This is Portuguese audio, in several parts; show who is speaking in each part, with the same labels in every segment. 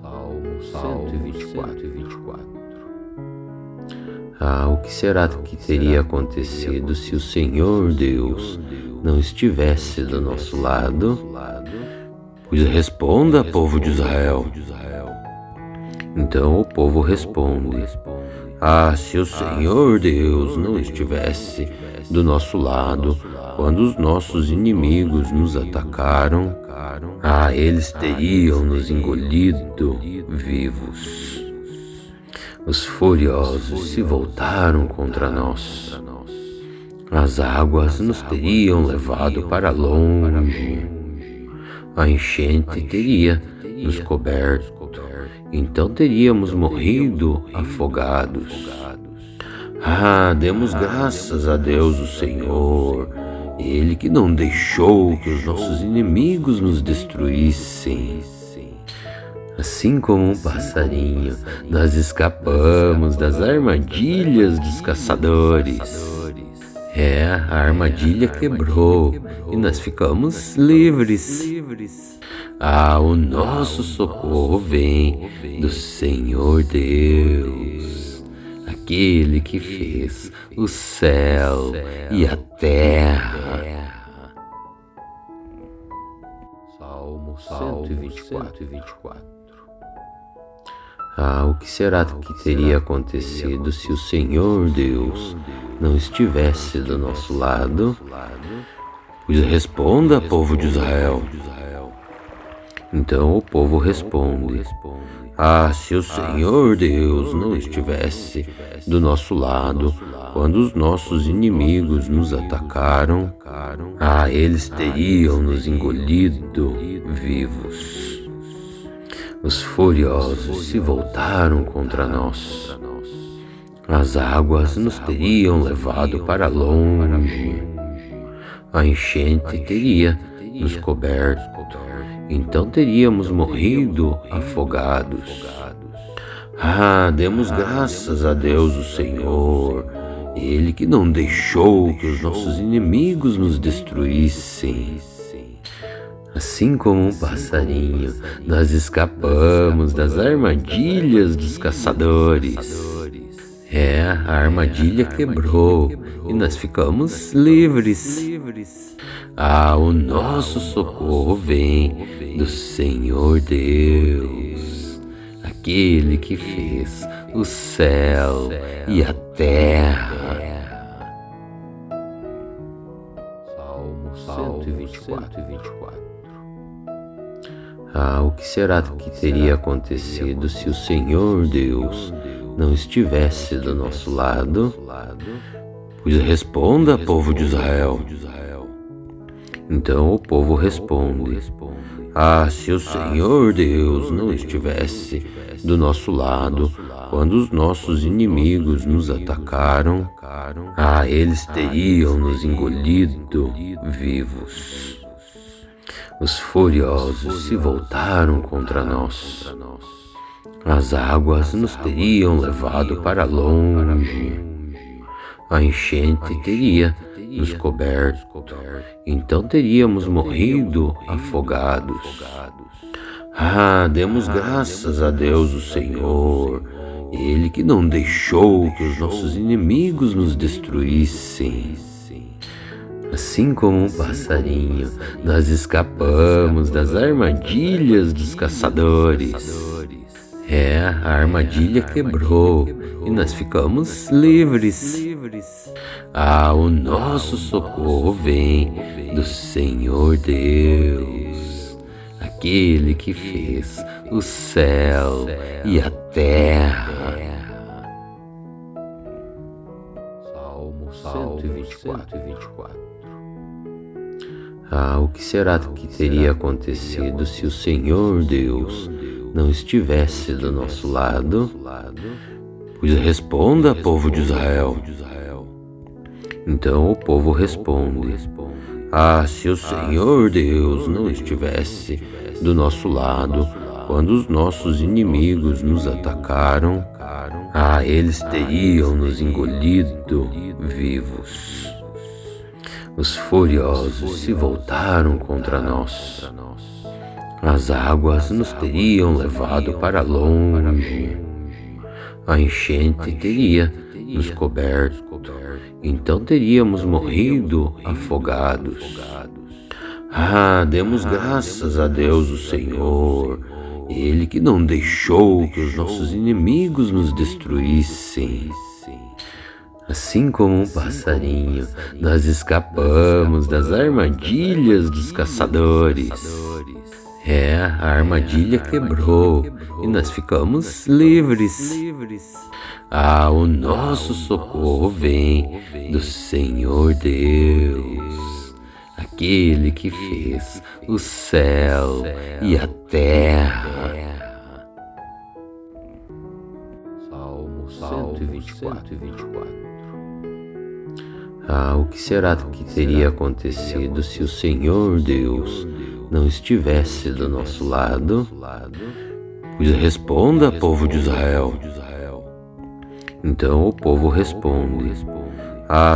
Speaker 1: Salmo 124. O que será que teria acontecido se o Senhor Deus não estivesse do nosso lado? Pois responda, povo de Israel. Então o povo responde: se o Senhor Deus não estivesse do nosso lado quando os nossos inimigos nos atacaram, eles teriam nos engolido vivos. Os furiosos se voltaram contra nós. As águas nos teriam levado para longe. A enchente teria nos coberto. Então teríamos morrido afogados. Demos graças a Deus, o Senhor, Ele que não deixou que os nossos inimigos nos destruíssem. Assim como um passarinho, nós escapamos das armadilhas dos caçadores. A armadilha quebrou e nós ficamos livres. O nosso socorro vem do Senhor Deus, aquele que fez o céu e a terra. Salmo 124. O que será que teria acontecido se o Senhor Deus não estivesse do nosso lado? Pois responda, povo de Israel. Então o povo responde: se o Senhor Deus não estivesse do nosso lado quando os nossos inimigos nos atacaram, eles teriam nos engolido vivos. Os furiosos se voltaram contra nós. As águas nos teriam levado para longe. A enchente teria nos coberto. Então teríamos morrido afogados. Demos graças a Deus, o Senhor, Ele que não deixou que os nossos inimigos nos destruíssem. Assim como um passarinho, nós escapamos das armadilhas dos caçadores. A armadilha quebrou e nós ficamos livres. O nosso socorro vem do Senhor Deus, aquele que fez o céu e a terra. Salmo 124. O que será que teria acontecido se o Senhor Deus não estivesse do nosso lado? Pois responda, povo de Israel. Então o povo responde: se o Senhor Deus não estivesse do nosso lado quando os nossos inimigos nos atacaram, eles teriam nos engolido vivos. Os furiosos se voltaram contra nós. As águas nos teriam levado para longe. A enchente teria nos coberto. Então teríamos morrido afogados. Demos graças a Deus, o Senhor, Ele que não deixou que os nossos inimigos nos destruíssem. Assim como um passarinho, nós escapamos das armadilhas dos caçadores. A armadilha quebrou e nós ficamos livres. O nosso socorro vem do Senhor Deus, aquele que fez o céu e a terra. Salmo 124. O que será que teria acontecido se o Senhor Deus não estivesse do nosso lado? Pois responda, povo de Israel. Então o povo responde: se o Senhor Deus não estivesse do nosso lado quando os nossos inimigos nos atacaram, eles teriam nos engolido vivos. Os furiosos se voltaram contra nós. As águas nos teriam levado para longe. A enchente teria nos coberto. Então teríamos morrido afogados. Demos graças a Deus, o Senhor, Ele que não deixou que os nossos inimigos nos destruíssem. Assim como um passarinho, nós escapamos das armadilhas dos caçadores. A armadilha quebrou e nós ficamos livres. O nosso socorro vem do Senhor Deus, aquele que fez o céu e a terra. Salmo 124. O que será que teria acontecido se o Senhor Deus não estivesse do nosso lado? Pois responda, povo de Israel. Então o povo responde: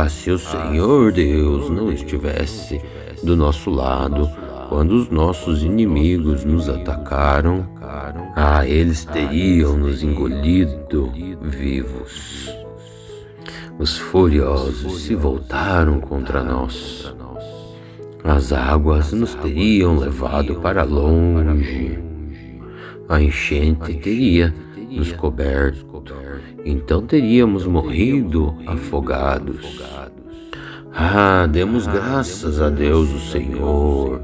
Speaker 1: se o Senhor Deus não estivesse do nosso lado quando os nossos inimigos nos atacaram, eles teriam nos engolido vivos. Os furiosos se voltaram contra nós. As águas nos teriam levado para longe. A enchente teria nos coberto. Então teríamos morrido afogados. Demos graças a Deus, o Senhor,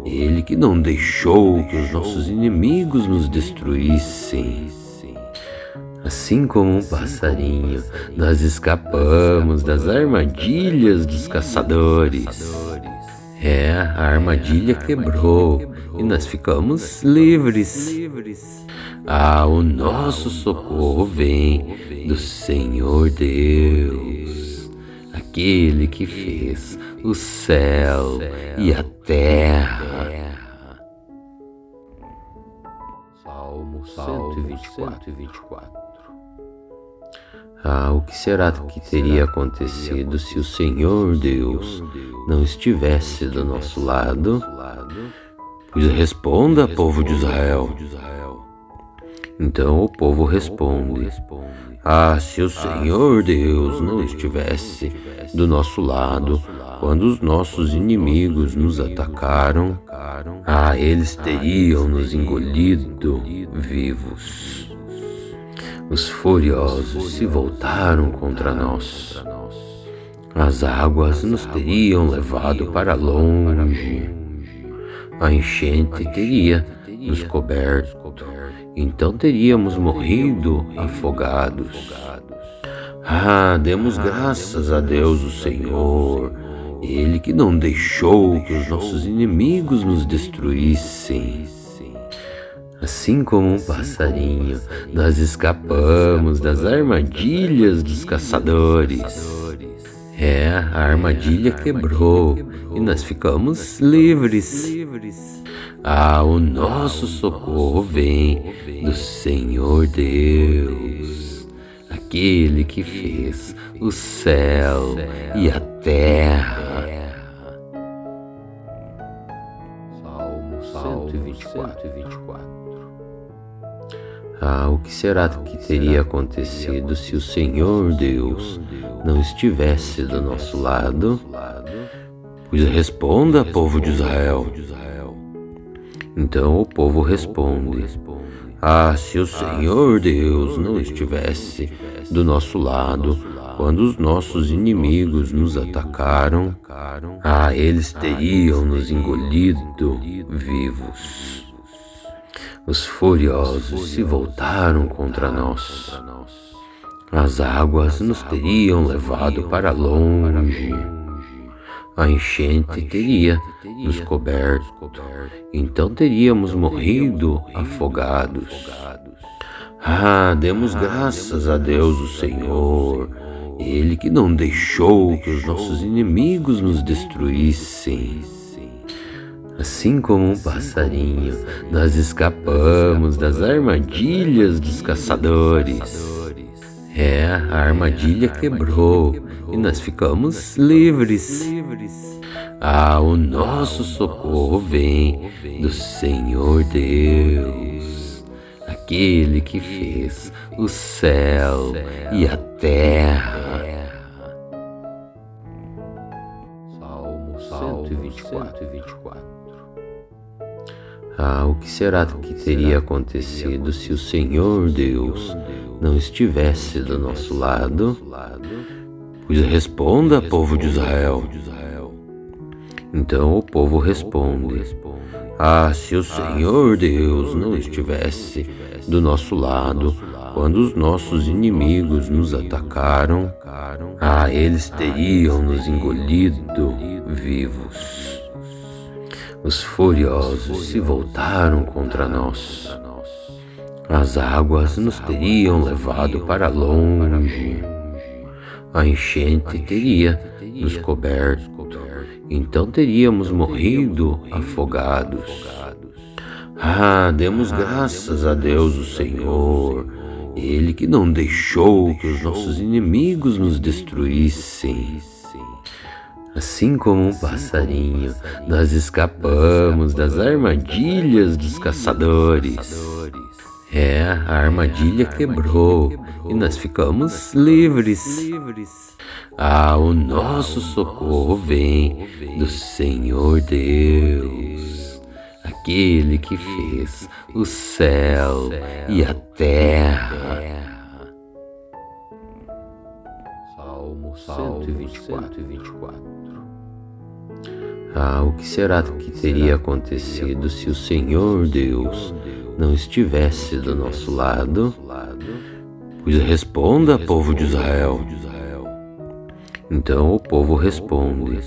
Speaker 1: Ele que não deixou que os nossos inimigos nos destruíssem. Assim como um passarinho, nós escapamos das armadilhas dos caçadores. A armadilha quebrou e nós ficamos livres. O nosso socorro vem do Senhor Deus, aquele que fez o céu e a terra. Salmo 124. O que será que teria acontecido se o Senhor Deus não estivesse do nosso lado? Pois responda, povo de Israel. Então o povo responde: se o Senhor Deus não estivesse do nosso lado quando os nossos inimigos nos atacaram, eles teriam nos engolido vivos. Os furiosos se voltaram contra nós. As águas nos teriam levado para longe. A enchente teria nos coberto. Então teríamos morrido afogados. Demos graças a Deus, o Senhor, Ele que não deixou que os nossos inimigos nos destruíssem. Assim como um passarinho, nós escapamos das armadilhas dos caçadores. A armadilha quebrou e nós ficamos livres. O nosso socorro vem do Senhor Deus, aquele que fez o céu e a terra. Salmo 124. O que será que teria acontecido se o Senhor Deus não estivesse do nosso lado? Pois responda, povo de Israel. Então o povo responde: se o Senhor Deus não estivesse do nosso lado quando os nossos inimigos nos atacaram, eles teriam nos engolido vivos. Os furiosos se voltaram contra nós. As águas nos teriam levado para longe. A enchente teria nos coberto. Então teríamos morrido afogados. Demos graças a Deus, o Senhor, Ele que não deixou que os nossos inimigos nos destruíssem. Assim como um passarinho, nós escapamos das armadilhas dos caçadores. A armadilha quebrou e nós ficamos livres. O nosso socorro vem do Senhor Deus, aquele que fez o céu e a terra. Salmo 124. O que será que teria acontecido se o Senhor Deus não estivesse do nosso lado? Pois responda, povo de Israel. Então o povo responde: se o Senhor Deus não estivesse do nosso lado quando os nossos inimigos nos atacaram, eles teriam nos engolido vivos. Os furiosos se voltaram contra nós. As águas nos teriam levado para longe. A enchente teria nos coberto. Então teríamos morrido afogados. Demos graças a Deus, o Senhor, Ele que não deixou que os nossos inimigos nos destruíssem. Assim como um passarinho, nós escapamos das armadilhas dos caçadores. A armadilha quebrou e nós ficamos livres. O nosso socorro vem do Senhor Deus, aquele que fez o céu e a terra. Salmo 124. O que será que teria acontecido se o Senhor Deus não estivesse do nosso lado? Pois responda, povo de Israel. Então o povo responde: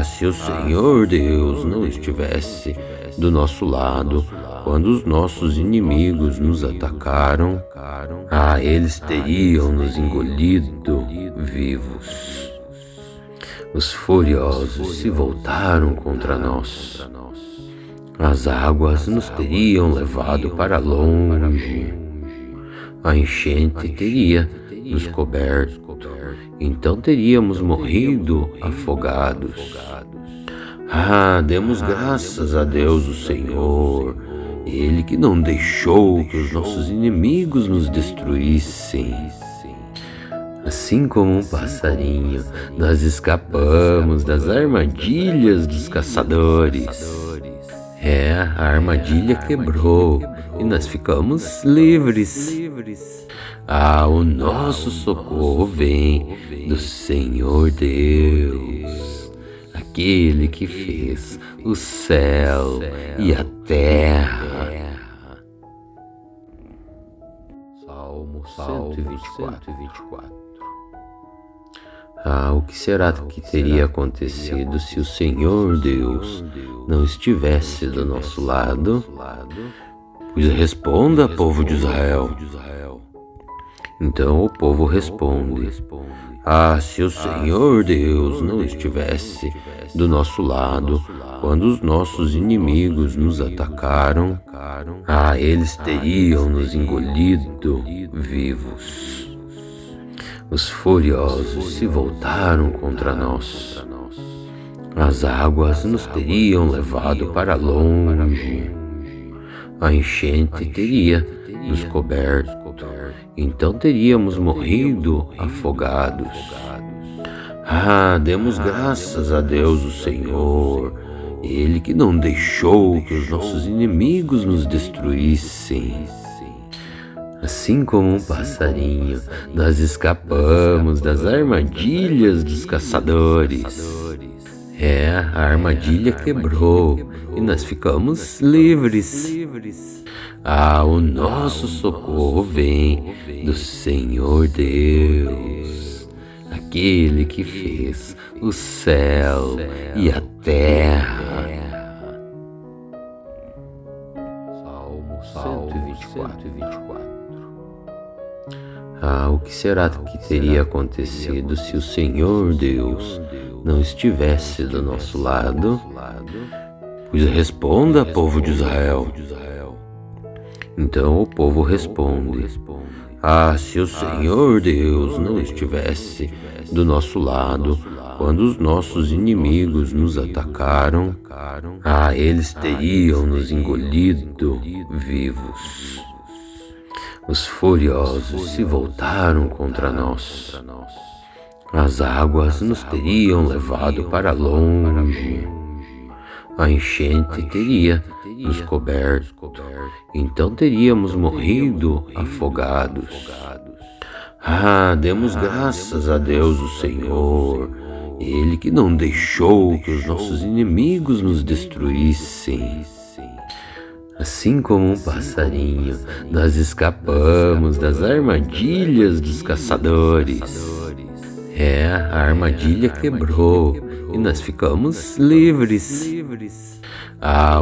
Speaker 1: se o Senhor Deus não estivesse do nosso lado quando os nossos inimigos nos atacaram, eles teriam nos engolido vivos. Os furiosos se voltaram contra nós. As águas nos teriam levado para longe. A enchente teria nos coberto. Então teríamos morrido afogados. Demos graças a Deus, o Senhor, Ele que não deixou que os nossos inimigos nos destruíssem. Assim como um passarinho, nós escapamos das armadilhas dos caçadores. A armadilha quebrou e nós ficamos livres. O nosso socorro vem do Senhor Deus, aquele que fez o céu e a terra. Salmo 124. O que será que teria acontecido se o Senhor Deus não estivesse do nosso lado? Pois responda, povo de Israel. Então o povo responde: se o Senhor Deus não estivesse do nosso lado quando os nossos inimigos nos atacaram, eles teriam nos engolido vivos. Os furiosos se voltaram contra nós. As águas nos teriam levado para longe. A enchente teria nos coberto. Então teríamos morrido afogados. Demos graças a Deus, o Senhor, Ele que não deixou que os nossos inimigos nos destruíssem. Assim como um passarinho, nós escapamos das armadilhas dos caçadores. A armadilha quebrou e nós ficamos livres. O nosso socorro vem do Senhor Deus, aquele que fez o céu e a terra. Salmo 124. O que será que teria acontecido se o Senhor Deus não estivesse do nosso lado? Pois responda, povo de Israel. Então o povo responde: se o Senhor Deus não estivesse do nosso lado quando os nossos inimigos nos atacaram, eles teriam nos engolido vivos. Os furiosos se voltaram contra nós. As águas nos teriam levado para longe. A enchente teria nos coberto, então teríamos morrido afogados. Demos graças a Deus, o Senhor, Ele que não deixou que os nossos inimigos nos destruíssem. Assim como um passarinho, nós escapamos das armadilhas dos caçadores. A armadilha quebrou e nós ficamos livres.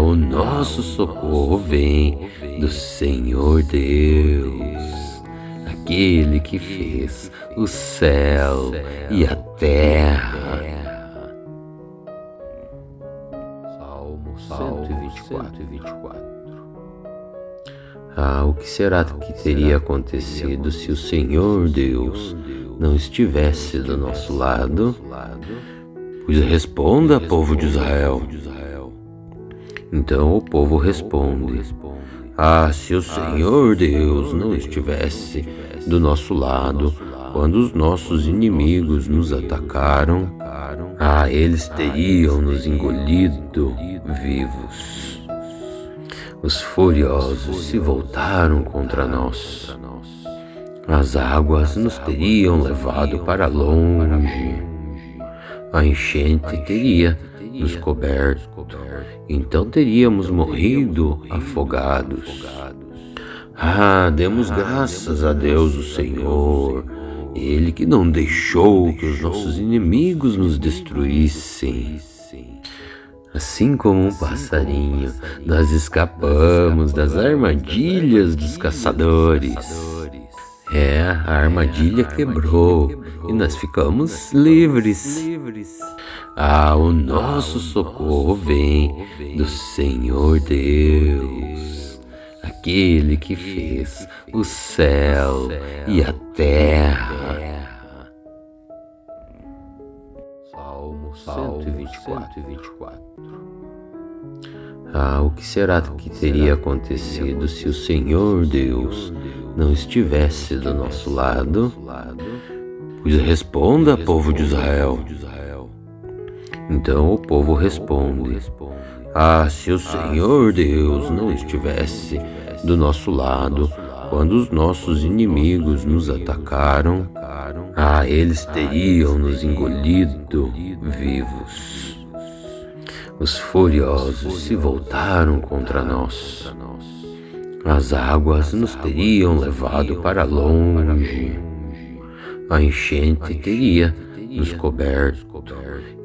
Speaker 1: O nosso socorro vem do Senhor Deus, aquele que fez o céu e a terra. Salmo 124. O que será que teria acontecido se o Senhor Deus não estivesse do nosso lado? Pois responda, povo de Israel. Então o povo responde: se o Senhor Deus não estivesse do nosso lado, quando os nossos inimigos nos atacaram, eles teriam nos engolido vivos. Os furiosos se voltaram contra nós. As águas nos teriam levado para longe. A enchente teria nos coberto, então teríamos morrido afogados. Demos graças a Deus, o Senhor, Ele que não deixou que os nossos inimigos nos destruíssem. Assim como um passarinho, nós escapamos das armadilhas dos caçadores. A armadilha quebrou e nós ficamos livres. O nosso socorro vem do Senhor Deus, aquele que fez o céu e a terra. Salmo 124. O que será que teria acontecido se o Senhor Deus não estivesse do nosso lado? Pois responda, povo de Israel. Então o povo responde: se o Senhor Deus não estivesse do nosso lado, quando os nossos inimigos nos atacaram, eles teriam nos engolido vivos. Os furiosos se voltaram contra nós. As águas nos teriam levado para longe. A enchente teria nos coberto,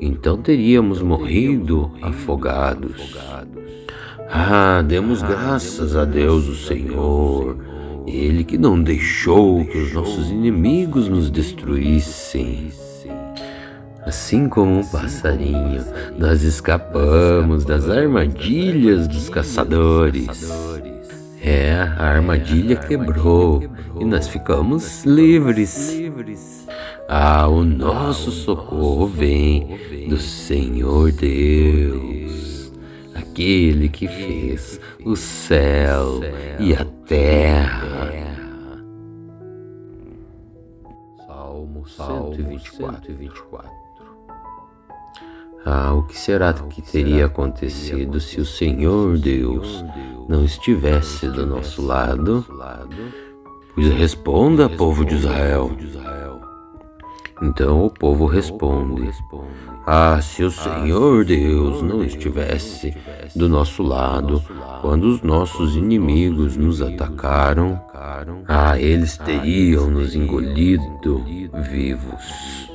Speaker 1: então teríamos morrido afogados. Demos graças a Deus, o Senhor, Ele que não deixou que os nossos inimigos nos destruíssem. Assim como um passarinho, nós escapamos das armadilhas dos caçadores. A armadilha quebrou e nós ficamos livres. O nosso socorro vem do Senhor Deus, aquele que fez o céu e a terra. Salmo 124. O que será que teria acontecido se o Senhor Deus não estivesse do nosso lado? Pois responda, povo de Israel. Então o povo responde: se o Senhor Deus não estivesse do nosso lado, quando os nossos inimigos nos atacaram, eles teriam nos engolido vivos.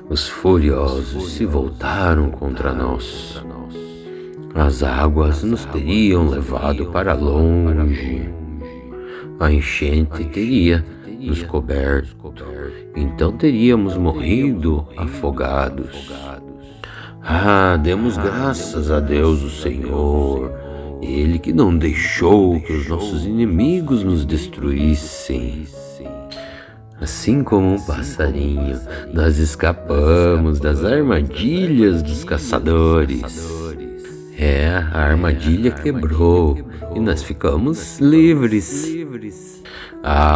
Speaker 1: Os furiosos se voltaram contra nós. As águas nos teriam levado para longe. A enchente teria nos coberto, então teríamos morrido afogados. Demos graças a Deus, o Senhor, Ele que não deixou que os nossos inimigos nos destruíssem. Assim como um passarinho, nós escapamos das armadilhas dos caçadores. A armadilha quebrou e nós ficamos livres.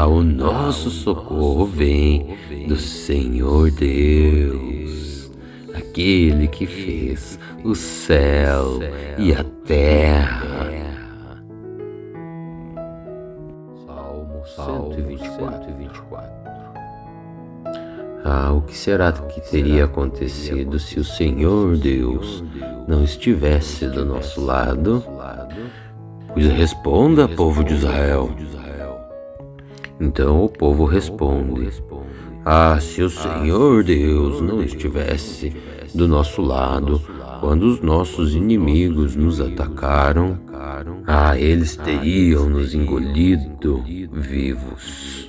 Speaker 1: O nosso socorro vem do Senhor Deus, aquele que fez o céu e a terra. Salmo 124. O que será que teria acontecido se o Senhor Deus não estivesse do nosso lado? Pois responda, povo de Israel. Então o povo responde: se o Senhor Deus não estivesse do nosso lado quando os nossos inimigos nos atacaram, eles teriam nos engolido vivos.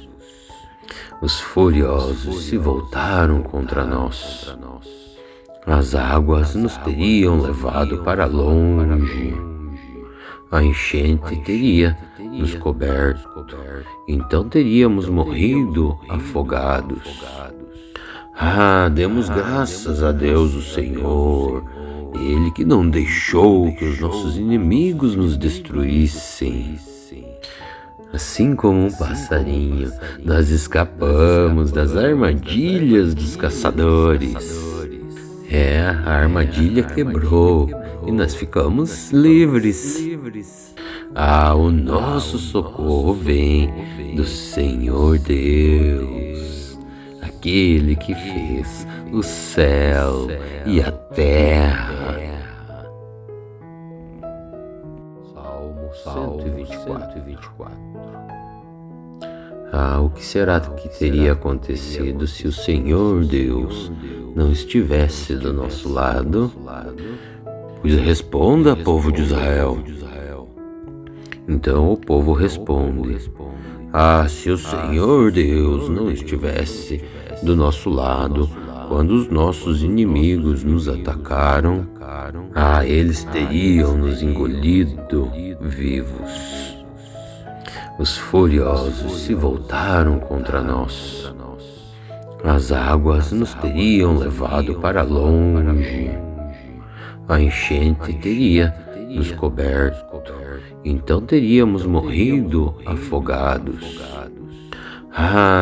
Speaker 1: Os furiosos se voltaram contra nós. As águas nos teriam levado para longe. A enchente teria nos coberto. Então teríamos morrido afogados. Demos graças a Deus, o Senhor, Ele que não deixou que os nossos inimigos nos destruíssem. Assim como um passarinho, nós escapamos das armadilhas dos caçadores. A armadilha quebrou e nós ficamos livres. O nosso socorro vem do Senhor Deus, aquele que fez o céu e a terra. Salmo 124. O que será que teria acontecido se o Senhor Deus não estivesse do nosso lado? Pois responda, povo de Israel. Então o povo responde: se o Senhor Deus não estivesse do nosso lado quando os nossos inimigos nos atacaram, eles teriam nos engolido vivos. Os furiosos se voltaram contra nós. As águas nos teriam levado para longe. A enchente teria nos coberto. Então teríamos morrido afogados.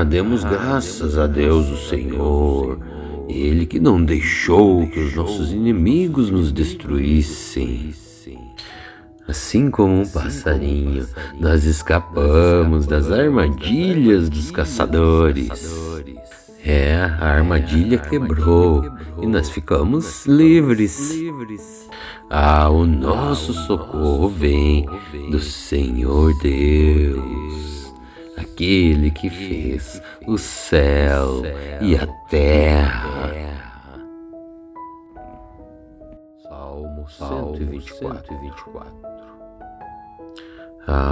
Speaker 1: Demos graças a Deus, o Senhor, Ele que não deixou que os nossos inimigos nos destruíssem. Assim como um passarinho, nós escapamos das armadilhas dos caçadores. A armadilha quebrou e nós ficamos livres. O nosso socorro vem do Senhor Deus, aquele que fez o céu e a terra. Salmo 124.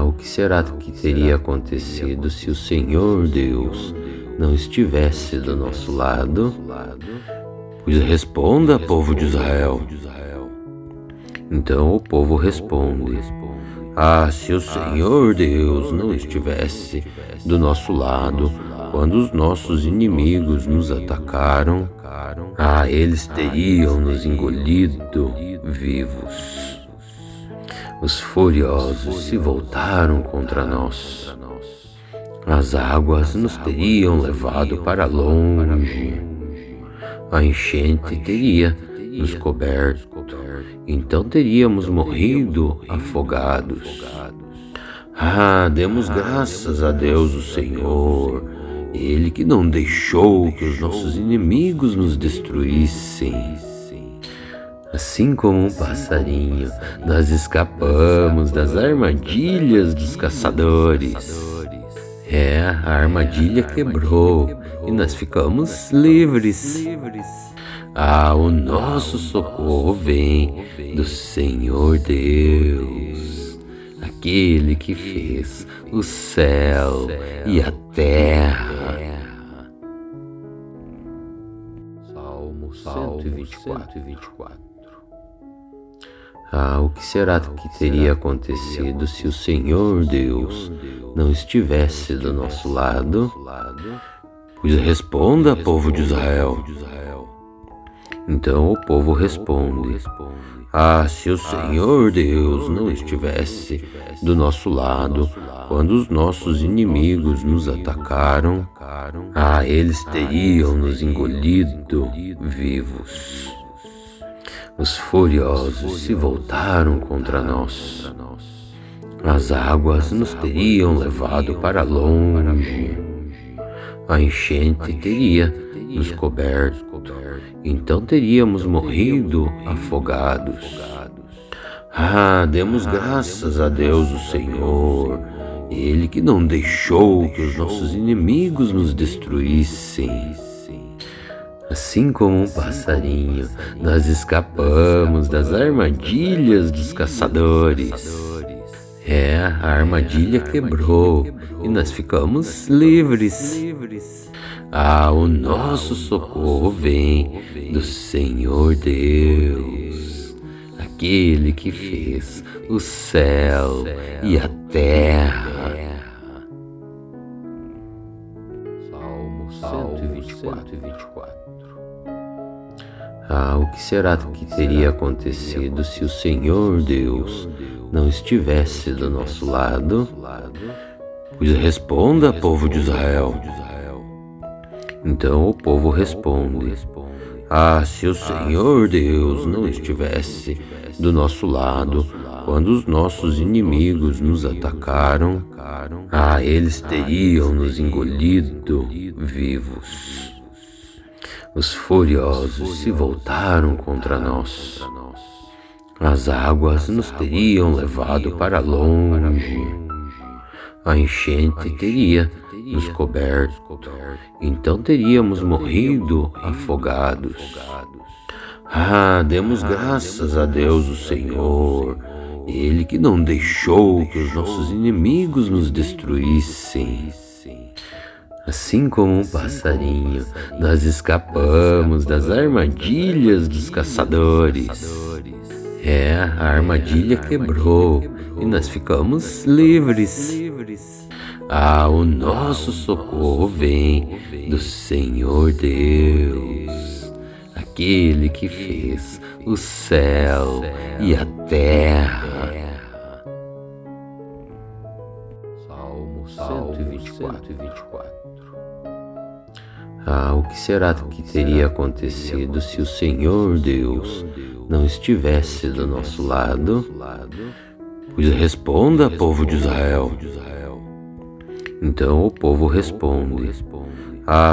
Speaker 1: O que será que teria acontecido se o Senhor Deus não estivesse do nosso lado? Pois responda, povo de Israel. Então o povo responde: se o Senhor Deus não estivesse do nosso lado quando os nossos inimigos nos atacaram, eles teriam nos engolido vivos. Os furiosos se voltaram contra nós. As águas nos teriam levado para longe. A enchente teria nos coberto. Então teríamos morrido afogados. Demos graças a Deus, o Senhor, Ele que não deixou que os nossos inimigos nos destruíssem. Assim como um passarinho, nós escapamos das armadilhas dos caçadores. A armadilha quebrou e nós ficamos livres. O nosso socorro vem do Senhor Deus, aquele que fez o céu e a terra. Salmo 124. O que será que teria acontecido se o Senhor Deus não estivesse do nosso lado? Pois responda, povo de Israel. Então o povo responde: Ah, se o Senhor Deus não estivesse do nosso lado, quando os nossos inimigos nos atacaram, eles teriam nos engolido vivos. Os furiosos se voltaram contra nós. As águas nos teriam levado para longe. A enchente teria nos coberto, então teríamos morrido afogados. Demos graças a Deus o Senhor, Ele que não deixou que os nossos inimigos nos destruíssem. Assim como um passarinho, nós escapamos das armadilhas dos caçadores. A armadilha quebrou e nós ficamos livres. O nosso socorro vem do Senhor Deus, aquele que fez o céu e a terra. Salmo 124. O que será que teria acontecido se o Senhor Deus não estivesse do nosso lado? Pois responda, povo de Israel. Então o povo responde: se o Senhor Deus não estivesse do nosso lado, quando os nossos inimigos nos atacaram, eles teriam nos engolido vivos. Os furiosos se voltaram contra nós. As águas nos teriam levado para longe. A enchente teria nos coberto, então teríamos morrido afogados. Demos graças a Deus o Senhor, Ele que não deixou que os nossos inimigos nos destruíssem. Assim como um passarinho, nós escapamos das armadilhas dos caçadores. A armadilha quebrou e nós ficamos livres. O nosso socorro vem do Senhor Deus, aquele que fez o céu e a terra. Salmo 124. O que será que teria acontecido se o Senhor Deus não estivesse do nosso lado? Pois responda, povo de Israel. Então o povo responde: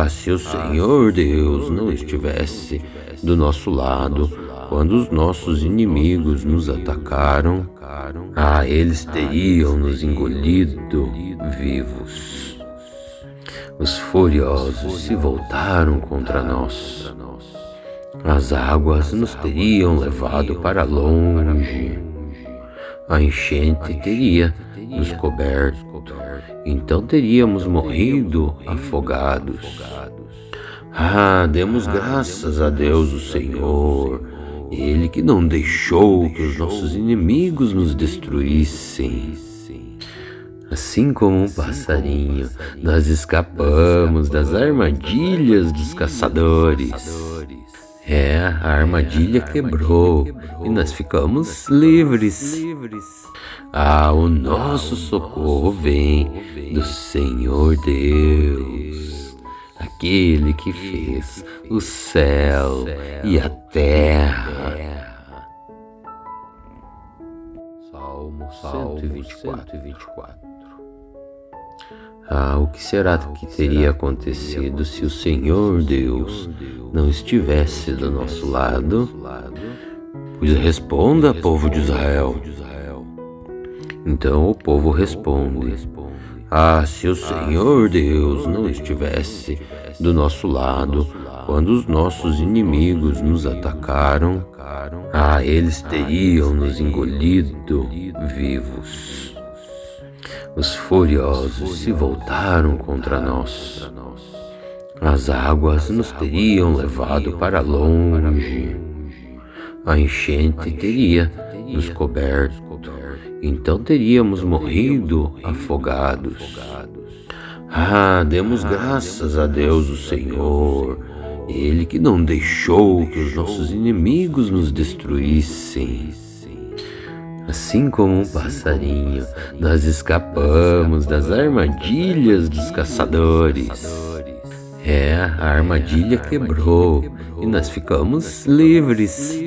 Speaker 1: se o Senhor Deus não estivesse do nosso lado, quando os nossos inimigos nos atacaram, eles teriam nos engolido vivos. Os furiosos se voltaram contra nós. As águas nos teriam levado para longe. A enchente teria nos coberto, então teríamos morrido afogados. Demos graças a Deus o Senhor, Ele que não deixou que os nossos inimigos nos destruíssem. Assim como um passarinho, nós escapamos das armadilhas dos caçadores. A armadilha quebrou e nós ficamos livres. O nosso socorro vem do Senhor Deus, aquele que fez o céu e a terra. Salmo 124. O que será que teria acontecido se o Senhor Deus não estivesse do nosso lado? Pois responda, povo de Israel. Então o povo responde: se o Senhor Deus não estivesse do nosso lado, quando os nossos inimigos nos atacaram, eles teriam nos engolido vivos. Os furiosos se voltaram contra nós. As águas nos teriam levado para longe. A enchente teria nos coberto, então teríamos morrido afogados. Demos graças a Deus, o Senhor, Ele que não deixou que os nossos inimigos nos destruíssem. Assim como um passarinho, nós escapamos das armadilhas dos caçadores. A armadilha quebrou e nós ficamos livres.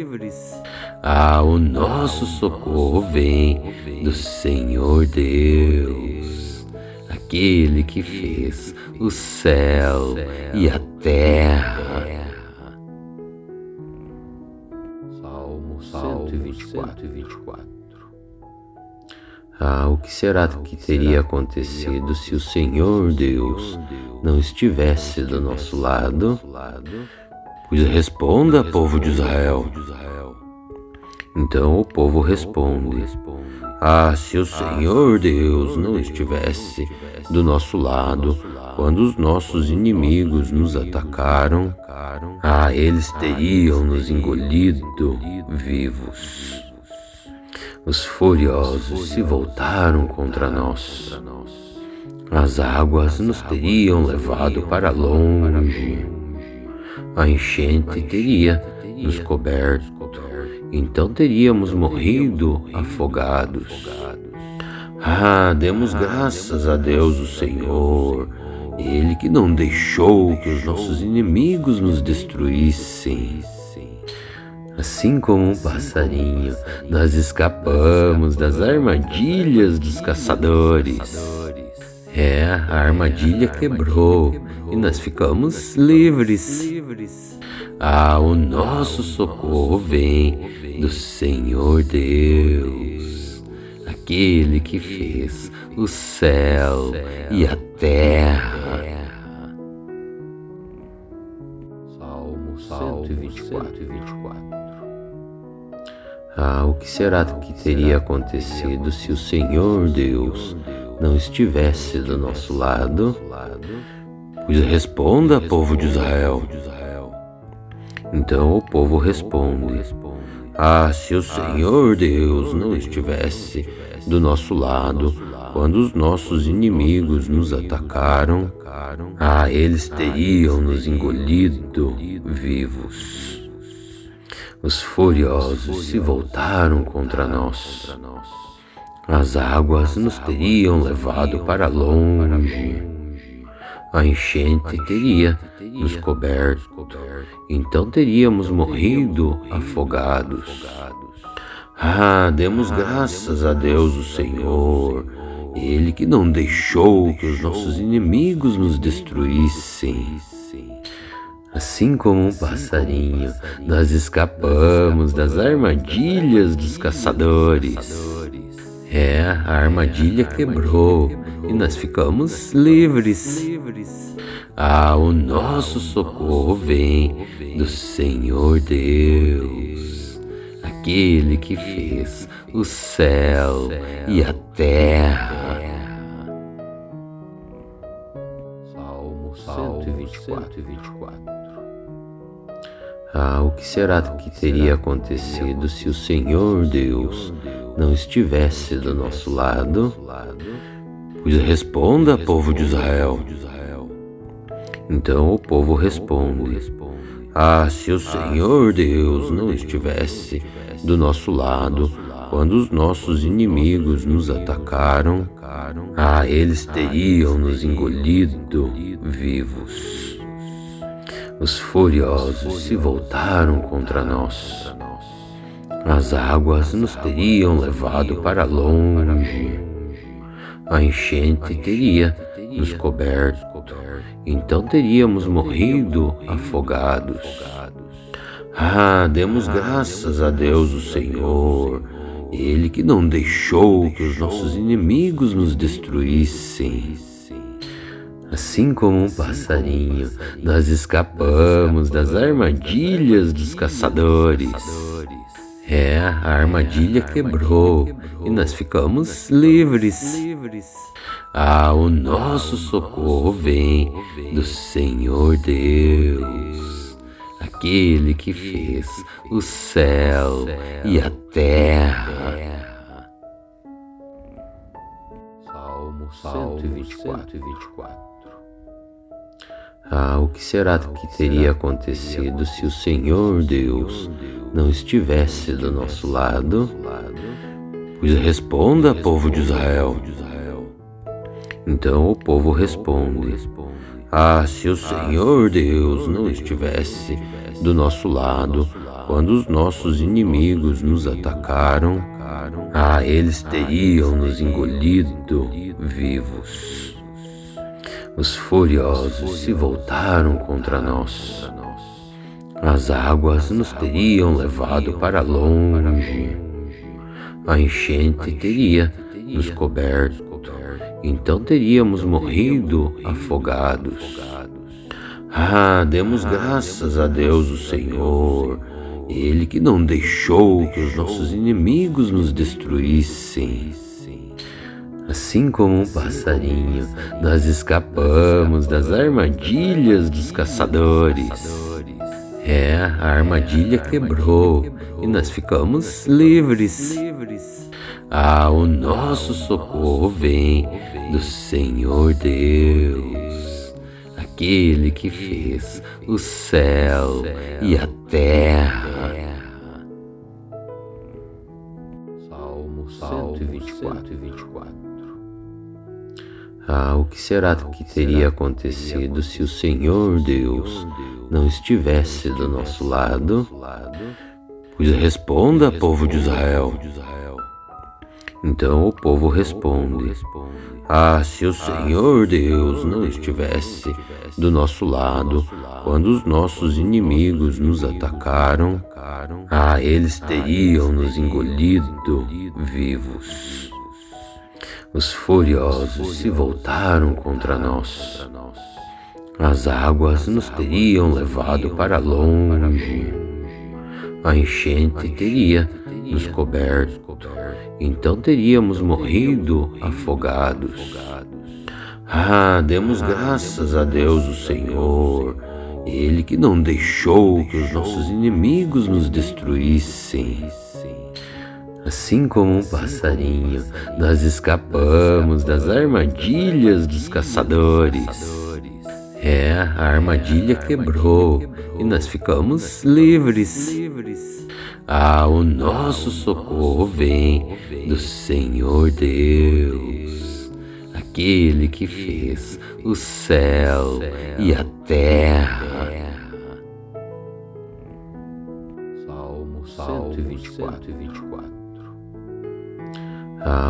Speaker 1: O nosso socorro vem do Senhor Deus, aquele que fez o céu e a terra. Salmo 124. O que será que teria acontecido se o Senhor Deus não estivesse do nosso lado? Pois responda, povo de Israel. Então o povo responde: se o Senhor Deus não estivesse do nosso lado quando os nossos inimigos nos atacaram, eles teriam nos engolido vivos. Os furiosos se voltaram contra nós. As águas nos teriam levado para longe. A enchente teria nos coberto. Então teríamos morrido afogados. Demos graças a Deus, o Senhor, Ele que não deixou que os nossos inimigos nos destruíssem. Assim como um passarinho, nós escapamos das armadilhas dos caçadores. A armadilha quebrou e nós ficamos livres. O nosso socorro vem do Senhor Deus, aquele que fez o céu e a terra. Salmo 124. O que será que teria acontecido se o Senhor Deus não estivesse do nosso lado? Pois responda, povo de Israel. Então o povo responde: se o Senhor Deus não estivesse do nosso lado quando os nossos inimigos nos atacaram, eles teriam nos engolido vivos. Os furiosos se voltaram contra nós. As águas nos teriam levado para longe. A enchente teria nos coberto. Então teríamos morrido afogados. Demos graças a Deus, o Senhor, Ele que não deixou que os nossos inimigos nos destruíssem. Assim como um passarinho, nós escapamos das armadilhas dos caçadores. A armadilha quebrou e nós ficamos livres. O nosso socorro vem do Senhor Deus, aquele que fez o céu e a terra. Salmo 124. O que será que teria acontecido se o Senhor Deus não estivesse do nosso lado? Pois responda, povo de Israel. Então o povo responde: se o Senhor Deus não estivesse do nosso lado quando os nossos inimigos nos atacaram, eles teriam nos engolido vivos. Os furiosos se voltaram contra nós. As águas nos teriam levado para longe. A enchente teria nos coberto. Então teríamos morrido afogados. Demos graças a Deus, o Senhor, Ele que não deixou que os nossos inimigos nos destruíssem. Assim como um passarinho, nós escapamos das armadilhas dos caçadores. A armadilha quebrou e nós ficamos livres. O nosso socorro vem do Senhor Deus, aquele que fez o céu e a terra. Salmo 124. O que será que teria acontecido se o Senhor Deus não estivesse do nosso lado? Pois responda, povo de Israel. Então o povo responde: se o Senhor Deus não estivesse do nosso lado quando os nossos inimigos nos atacaram, eles teriam nos engolido vivos. Os furiosos se voltaram contra nós. As águas nos teriam levado para longe. A enchente teria nos coberto. Então teríamos morrido afogados. Demos graças a Deus, o Senhor, Ele que não deixou que os nossos inimigos nos destruíssem. Assim como um passarinho, nós escapamos das armadilhas dos caçadores. A armadilha quebrou e nós ficamos livres. O nosso socorro vem do Senhor Deus, aquele que fez o céu e a terra. Salmo 124. O que será que teria acontecido se o Senhor Deus não estivesse do nosso lado? Pois responda, povo de Israel. Então o povo responde: se o Senhor Deus não estivesse do nosso lado quando os nossos inimigos nos atacaram, eles teriam nos engolido vivos. Os furiosos se voltaram contra nós. As águas nos teriam levado para longe. A enchente teria nos coberto. Então teríamos morrido afogados. Demos graças a Deus, o Senhor, Ele que não deixou que os nossos inimigos nos destruíssem. Assim como um passarinho, nós escapamos das armadilhas dos caçadores. A armadilha quebrou e nós ficamos livres. O nosso socorro vem do Senhor Deus, aquele que fez o céu e a terra. Salmo 124.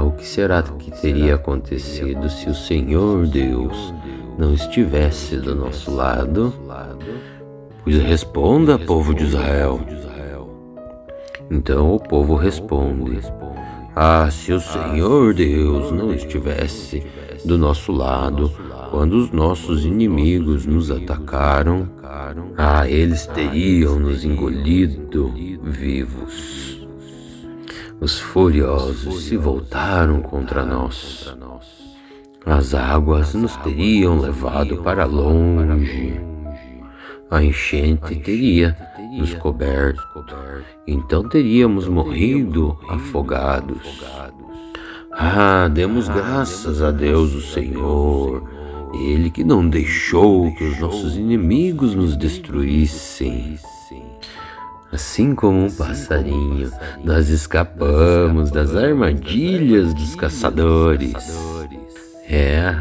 Speaker 1: O que será que teria acontecido se o Senhor Deus não estivesse do nosso lado? Pois responda, povo de Israel. Então o povo responde: se o Senhor Deus não estivesse do nosso lado quando os nossos inimigos nos atacaram, eles teriam nos engolido vivos. Os furiosos se voltaram contra nós. As águas nos teriam levado para longe. A enchente teria nos coberto. Então teríamos morrido afogados. Demos graças a Deus, o Senhor, Ele que não deixou que os nossos inimigos nos destruíssem. Assim como um passarinho, nós escapamos das armadilhas dos caçadores.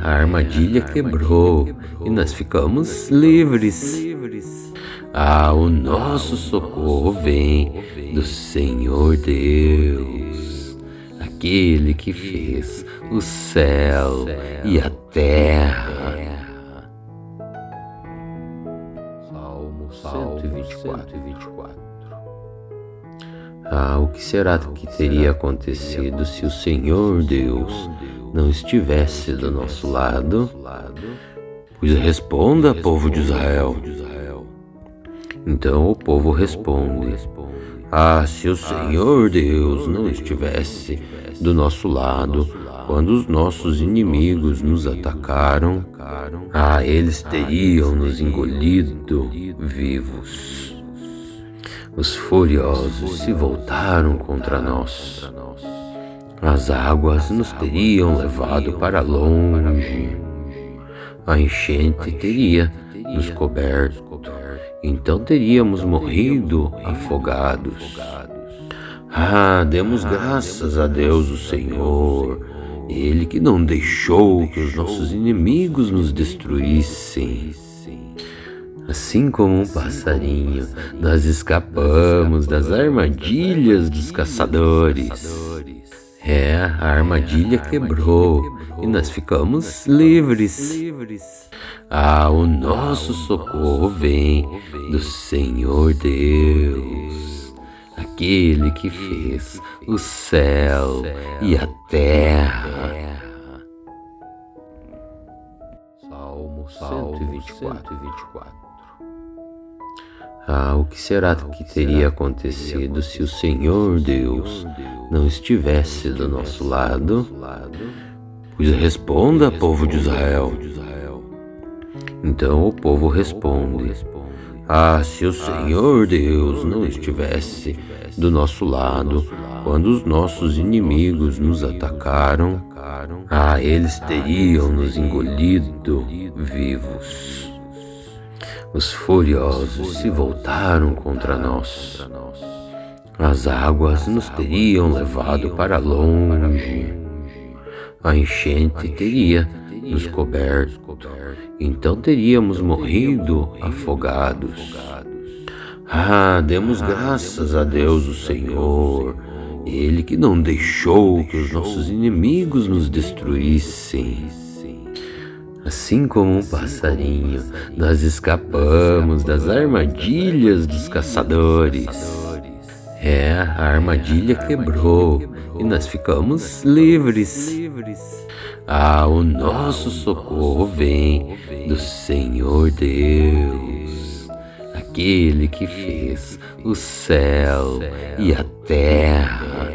Speaker 1: A armadilha quebrou e nós ficamos livres. O nosso socorro vem do Senhor Deus, aquele que fez o céu e a terra. Salmo 124. O que será que teria acontecido se o Senhor Deus não estivesse do nosso lado? Pois responda, povo de Israel. Então o povo responde: se o Senhor Deus não estivesse do nosso lado quando os nossos inimigos nos atacaram, eles teriam nos engolido vivos. Os furiosos se voltaram contra nós. As águas nos teriam levado para longe. A enchente teria nos coberto, então teríamos morrido afogados. Ah, demos graças a Deus, o Senhor, Ele que não deixou que os nossos inimigos nos destruíssem. Assim como um passarinho, nós escapamos das armadilhas dos caçadores. A armadilha quebrou e nós ficamos livres. Ah, o nosso socorro vem do Senhor Deus, aquele que fez o céu e a terra. Salmo 124. Ah, o que será que teria acontecido se o Senhor Deus não estivesse do nosso lado? Pois responda, povo de Israel. Então o povo responde: Ah, se o Senhor Deus não estivesse do nosso lado quando os nossos inimigos nos atacaram, eles teriam nos engolido vivos. Os furiosos se voltaram contra nós. As águas nos teriam levado para longe. A enchente teria nos coberto, então teríamos morrido afogados. Ah, demos graças a Deus, o Senhor, Ele que não deixou que os nossos inimigos nos destruíssem. Assim como um passarinho, nós escapamos das armadilhas dos caçadores. A armadilha quebrou e nós ficamos livres. Ah, o nosso socorro vem do Senhor Deus, aquele que fez o céu e a terra.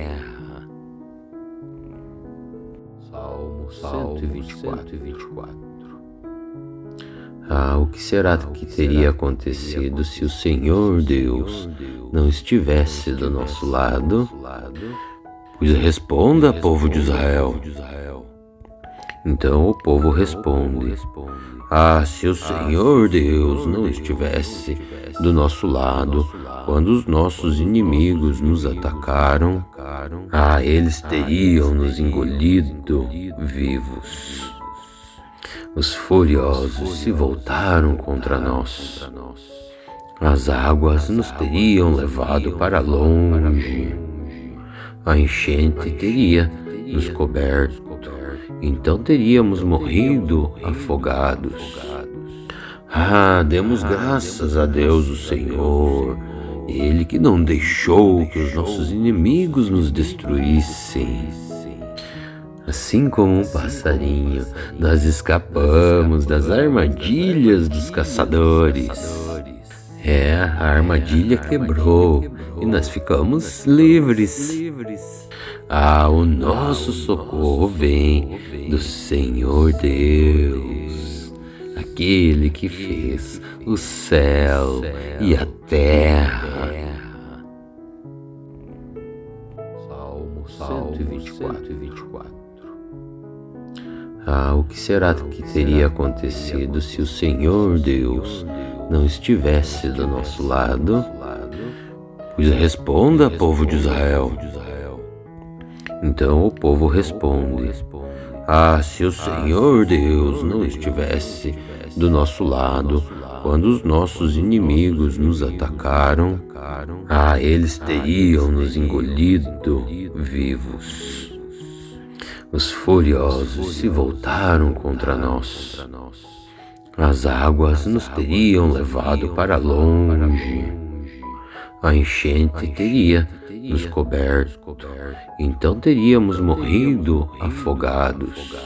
Speaker 1: Salmo 124. Ah, o que será que teria acontecido se o Senhor Deus não estivesse do nosso lado? Pois responda, povo de Israel. Então o povo responde: Ah, se o Senhor Deus não estivesse do nosso lado quando os nossos inimigos nos atacaram, eles teriam nos engolido vivos. Os furiosos se voltaram contra nós. As águas nos teriam levado para longe. A enchente teria nos coberto, então teríamos morrido afogados. Ah, demos graças a Deus, o Senhor, Ele que não deixou que os nossos inimigos nos destruíssem. Assim como um passarinho, nós escapamos das armadilhas dos caçadores. A armadilha quebrou e nós ficamos livres. Ah, o nosso socorro vem do Senhor Deus, aquele que fez o céu e a terra. Salmo 124. Ah, o que será que teria acontecido se o Senhor Deus não estivesse do nosso lado? Pois responda, povo de Israel. Então o povo responde: Ah, se o Senhor Deus não estivesse do nosso lado quando os nossos inimigos nos atacaram, eles teriam nos engolido vivos. Os furiosos se voltaram contra nós. As águas nos teriam levado para longe. A enchente teria nos coberto, então teríamos morrido afogados.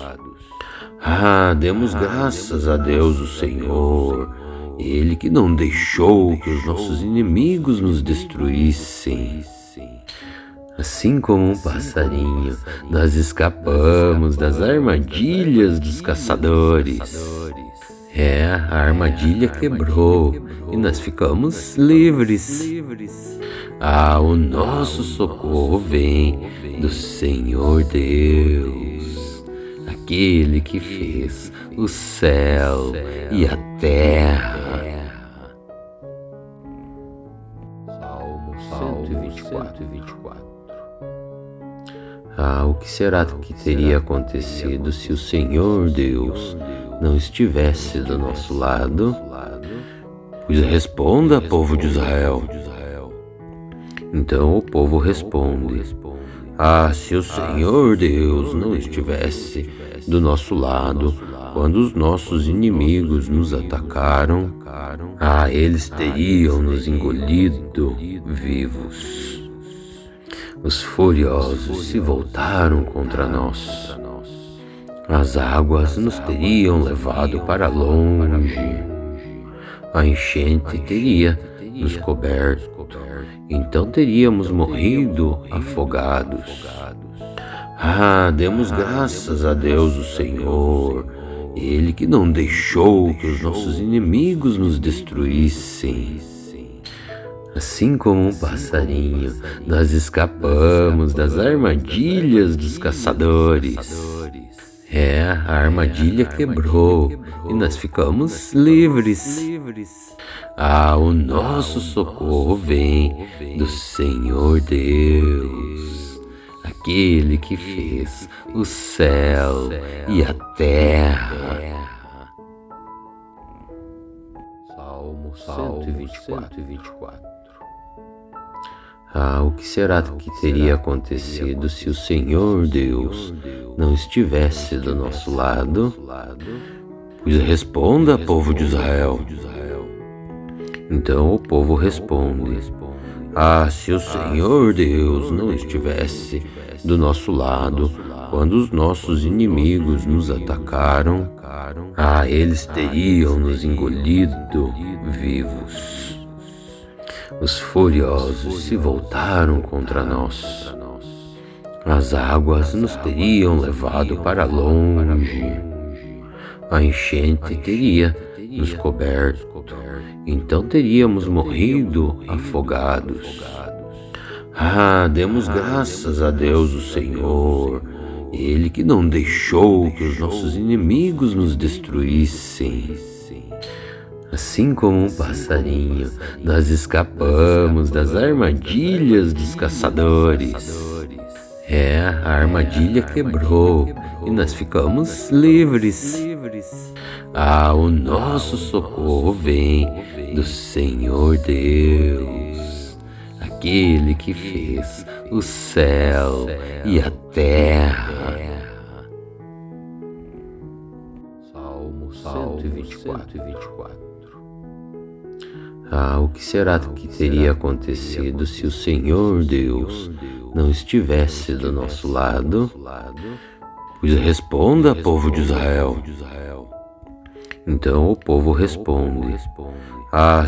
Speaker 1: Ah, demos graças a Deus, o Senhor, Ele que não deixou que os nossos inimigos nos destruíssem. Assim como um passarinho, nós escapamos das armadilhas dos caçadores. A armadilha quebrou e nós ficamos livres. Ah, o nosso socorro vem do Senhor Deus, aquele que fez o céu e a terra. Salmo 124. O que será que teria acontecido se o Senhor Deus não estivesse do nosso lado? Pois responda, povo de Israel. Então o povo responde: se o Senhor Deus não estivesse do nosso lado quando os nossos inimigos nos atacaram, eles teriam nos engolido vivos. Os furiosos se voltaram contra nós. As águas nos teriam levado para longe. A enchente teria nos coberto. Então teríamos morrido afogados. Demos graças a Deus, o Senhor, Ele que não deixou que os nossos inimigos nos destruíssem. Assim como um passarinho, nós escapamos das armadilhas dos caçadores. A armadilha quebrou e nós ficamos livres. O nosso socorro vem do Senhor Deus, aquele que fez o céu e a terra. Salmo 124. O que será que teria acontecido se o Senhor Deus não estivesse do nosso lado? Pois responda, povo de Israel. Então o povo responde: se o Senhor Deus não estivesse do nosso lado quando os nossos inimigos nos atacaram, eles teriam nos engolido vivos. Os furiosos se voltaram contra nós. As águas nos teriam levado para longe. A enchente teria nos coberto. Então teríamos morrido afogados. Demos graças a Deus, o Senhor, Ele que não deixou que os nossos inimigos nos destruíssem. Assim como um passarinho, nós escapamos das armadilhas dos caçadores. A armadilha quebrou e nós ficamos livres. O nosso socorro vem do Senhor Deus, aquele que fez o céu e a terra. Salmo 124. O que será que teria acontecido se o Senhor Deus não estivesse do nosso lado? Pois responda, povo de Israel. Então o povo responde: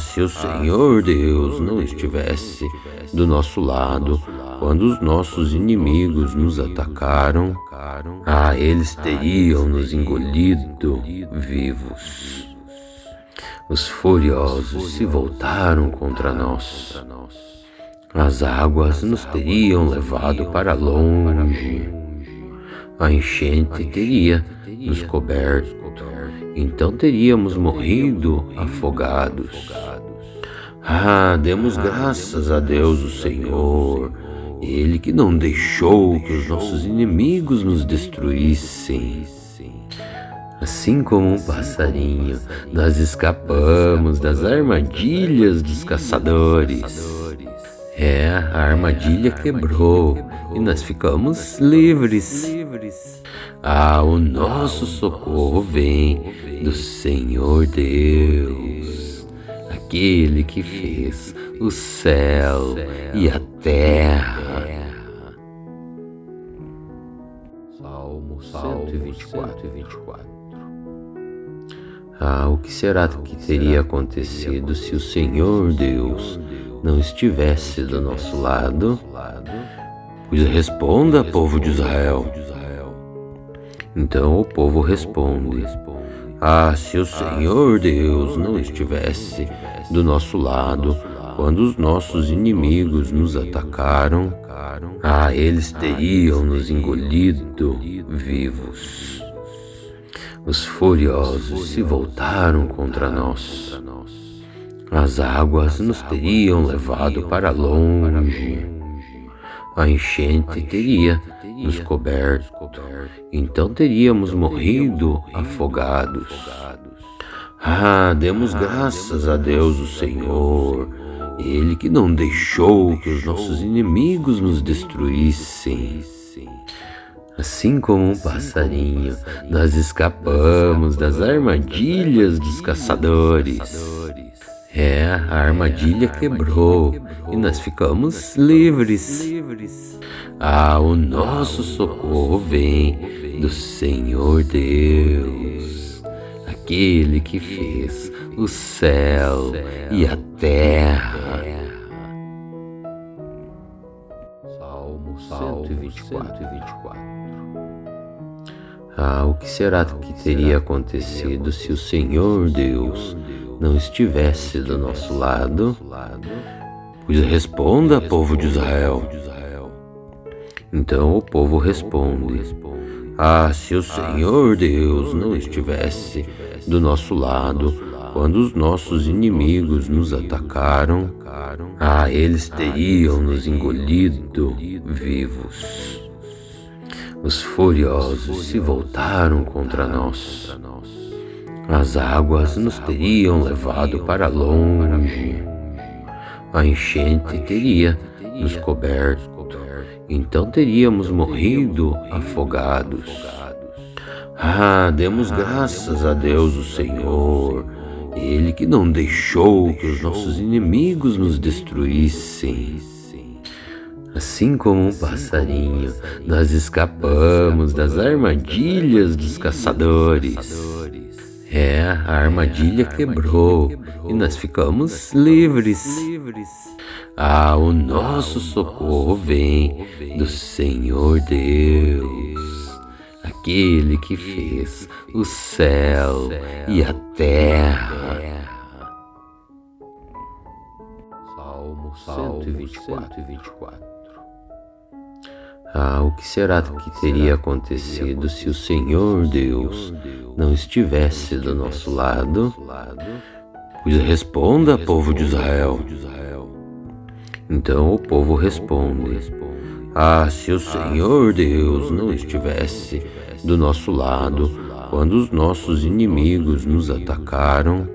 Speaker 1: se o Senhor Deus não estivesse do nosso lado quando os nossos inimigos nos atacaram, eles teriam nos engolido vivos. Os furiosos se voltaram contra nós. As águas nos teriam levado para longe. A enchente teria nos coberto. Então teríamos morrido afogados. Demos graças a Deus, o Senhor, Ele que não deixou que os nossos inimigos nos destruíssem. Assim como um passarinho, nós escapamos das armadilhas dos caçadores. A armadilha quebrou e nós ficamos livres. O nosso socorro vem do Senhor Deus, aquele que fez o céu e a terra. Salmo 124. O que será que teria acontecido se o Senhor Deus não estivesse do nosso lado? Pois responda, povo de Israel. Então o povo responde: se o Senhor Deus não estivesse do nosso lado quando os nossos inimigos nos atacaram, eles teriam nos engolido vivos. Os furiosos se voltaram contra nós. As águas nos teriam levado para longe. A enchente teria nos coberto, então teríamos morrido afogados. Demos graças a Deus, o Senhor, Ele que não deixou que os nossos inimigos nos destruíssem. Assim como um passarinho, nós escapamos das armadilhas dos caçadores. A armadilha quebrou e nós ficamos livres. O nosso socorro vem do Senhor Deus, aquele que fez o céu e a terra. Salmo 124. O que será que teria acontecido se o Senhor Deus não estivesse do nosso lado? Pois responda, povo de Israel. Então o povo responde: se o Senhor Deus não estivesse do nosso lado quando os nossos inimigos nos atacaram, eles teriam nos engolido vivos. Os furiosos se voltaram contra nós. As águas nos teriam levado para longe. A enchente teria nos coberto, então teríamos morrido afogados. Demos graças a Deus, o Senhor, Ele que não deixou que os nossos inimigos nos destruíssem. Assim como um passarinho, nós escapamos das armadilhas dos caçadores. A armadilha quebrou e nós ficamos livres. O nosso socorro vem do Senhor Deus, aquele que fez o céu e a terra. Salmo 124. O que será que teria acontecido se o Senhor Deus não estivesse do nosso lado? Pois responda, povo de Israel. Então o povo responde: se o Senhor Deus não estivesse do nosso lado quando os nossos inimigos nos atacaram,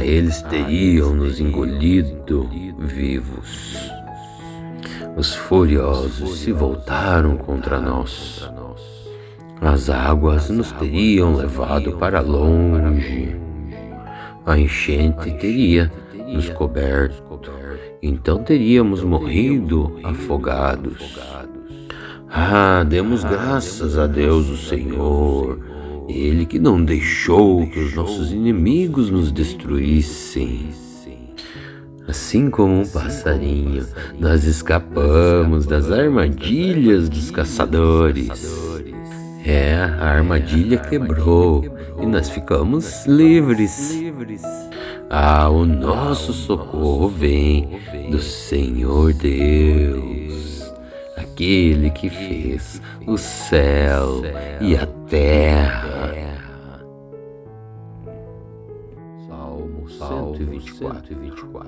Speaker 1: eles teriam nos engolido vivos. Os furiosos se voltaram contra nós. As águas nos teriam levado para longe. A enchente teria nos coberto, então teríamos morrido afogados. Demos graças a Deus, o Senhor, Ele que não deixou que os nossos inimigos nos destruíssem. Assim como um passarinho, nós escapamos das armadilhas dos caçadores. A armadilha quebrou e nós ficamos livres. O nosso socorro vem do Senhor Deus, aquele que fez o céu e a terra. Salmo 124.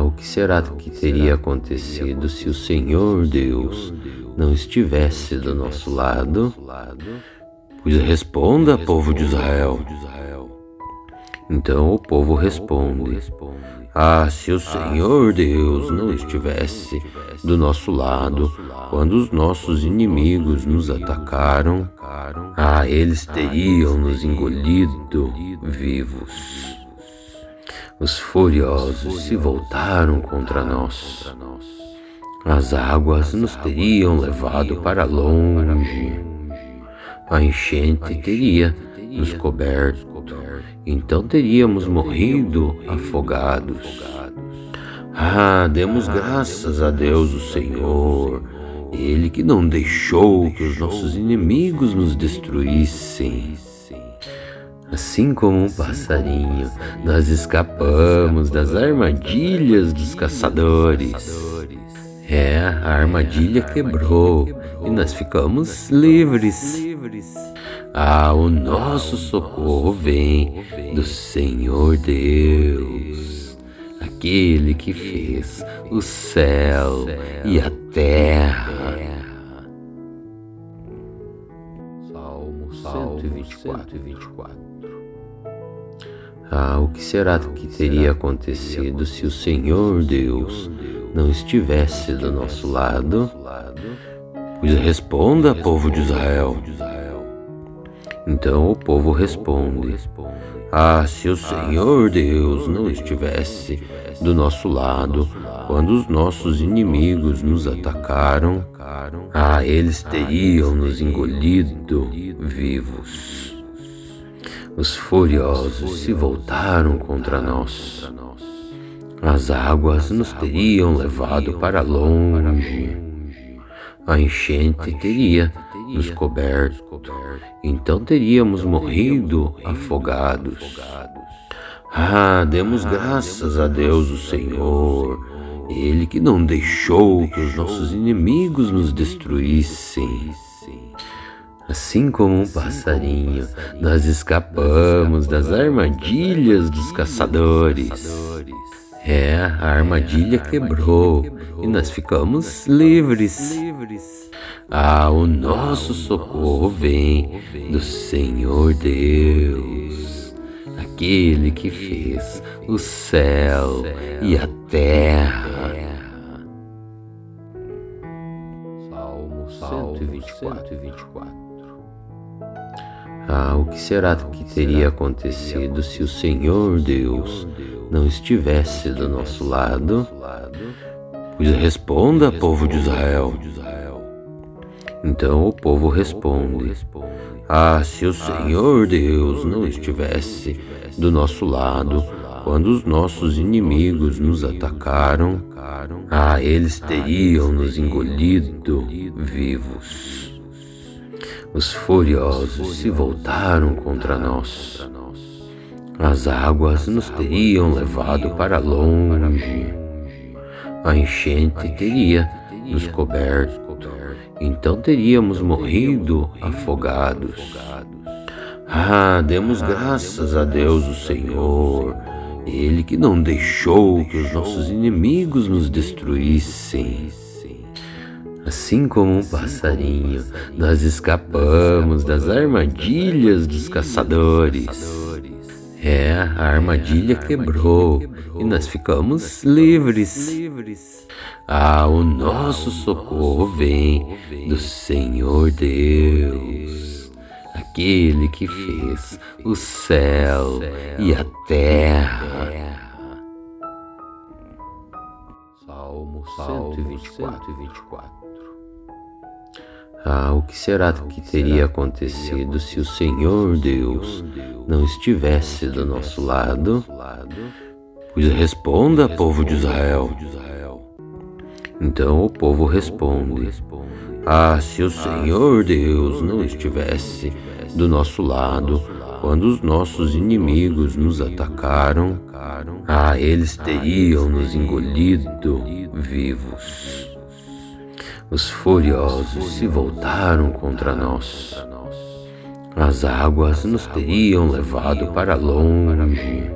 Speaker 1: O que será que teria acontecido se o Senhor Deus não estivesse do nosso lado? Pois responda, povo de Israel. Então o povo responde: se o Senhor Deus não estivesse do nosso lado quando os nossos inimigos nos atacaram, eles teriam nos engolido vivos. Os furiosos se voltaram contra nós. As águas nos teriam levado para longe. A enchente teria nos coberto, então teríamos morrido afogados. Demos graças a Deus, o Senhor, Ele que não deixou que os nossos inimigos nos destruíssem. Assim como um passarinho, nós escapamos das armadilhas dos caçadores. A armadilha quebrou e nós ficamos livres. Ah, o nosso socorro vem do Senhor Deus, aquele que fez o céu e a terra. Salmo 124. Ah, o que será que teria acontecido se o Senhor Deus não estivesse do nosso lado? Pois responda, povo de Israel. Então o povo responde: ah, se o Senhor Deus não estivesse do nosso lado quando os nossos inimigos nos atacaram, ah, eles teriam nos engolido vivos. Os furiosos se voltaram contra nós. As águas nos teriam levado para longe. A enchente teria nos coberto. Então teríamos morrido afogados. Ah, demos graças a Deus, o Senhor, Ele que não deixou que os nossos inimigos nos destruíssem. Assim como um passarinho, nós escapamos das armadilhas dos caçadores. A armadilha quebrou e nós ficamos livres. Ah, o nosso socorro vem do Senhor Deus, aquele que fez o céu e a terra. Salmo 124. Ah, o que será que teria acontecido se o Senhor Deus não estivesse do nosso lado? Pois responda, povo de Israel. Então o povo responde: ah, se o Senhor Deus não estivesse do nosso lado quando os nossos inimigos nos atacaram, ah, eles teriam nos engolido vivos. Os furiosos se voltaram contra nós. As águas nos teriam levado para longe. A enchente teria nos coberto. Então teríamos morrido afogados. Ah, demos graças a Deus, o Senhor, Ele que não deixou que os nossos inimigos nos destruíssem. Assim como um passarinho, nós escapamos das armadilhas dos caçadores. A armadilha quebrou e nós ficamos livres. Ah, o nosso socorro vem do Senhor Deus, aquele que fez o céu e a terra. Salmo 124. Ah, o que será que teria acontecido se o Senhor Deus não estivesse do nosso lado? Pois responda, povo de Israel. Então o povo responde: ah, se o Senhor Deus não estivesse do nosso lado quando os nossos inimigos nos atacaram, ah, eles teriam nos engolido vivos. Os furiosos se voltaram contra nós. As águas nos teriam levado para longe.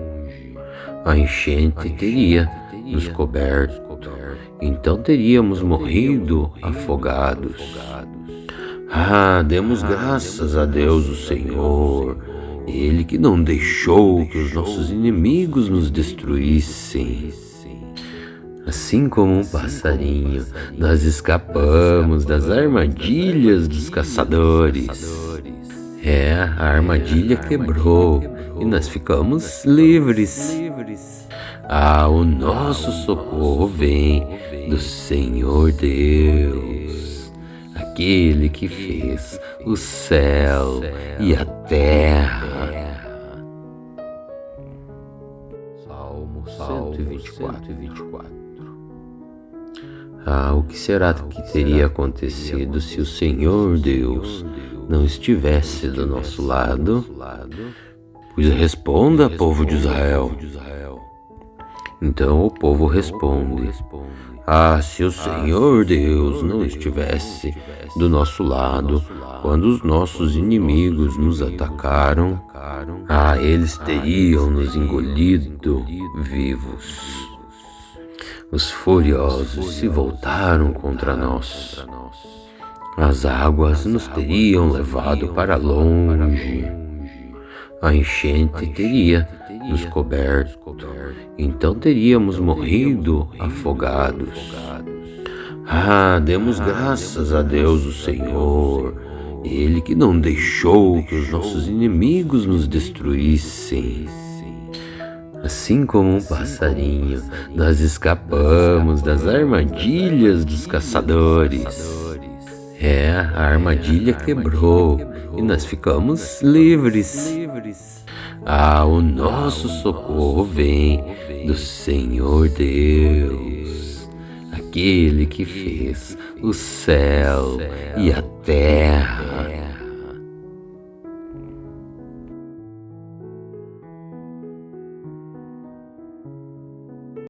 Speaker 1: A enchente teria nos coberto. Então teríamos morrido afogados. Ah, demos graças a Deus, o Senhor, Ele que não deixou que os nossos inimigos nos destruíssem. Assim como um passarinho, nós escapamos das armadilhas dos caçadores. A armadilha quebrou e nós ficamos livres. Ah, o nosso socorro vem do Senhor Deus, aquele que fez o céu e a terra. Salmo 124. Ah, o que será que teria acontecido se o Senhor Deus não estivesse do nosso lado? Pois responda, povo de Israel. Então o povo responde: Ah, se o Senhor Deus não estivesse do nosso lado quando os nossos inimigos nos atacaram, eles teriam nos engolido vivos. Os furiosos se voltaram contra nós. As águas nos teriam levado para longe. A enchente teria nos coberto, então teríamos morrido afogados. Demos graças a Deus, o Senhor, Ele que não deixou que os nossos inimigos nos destruíssem. Assim como um passarinho, nós escapamos das armadilhas dos caçadores. A armadilha quebrou e nós ficamos livres. O nosso socorro vem do Senhor Deus, aquele que fez o céu e a terra.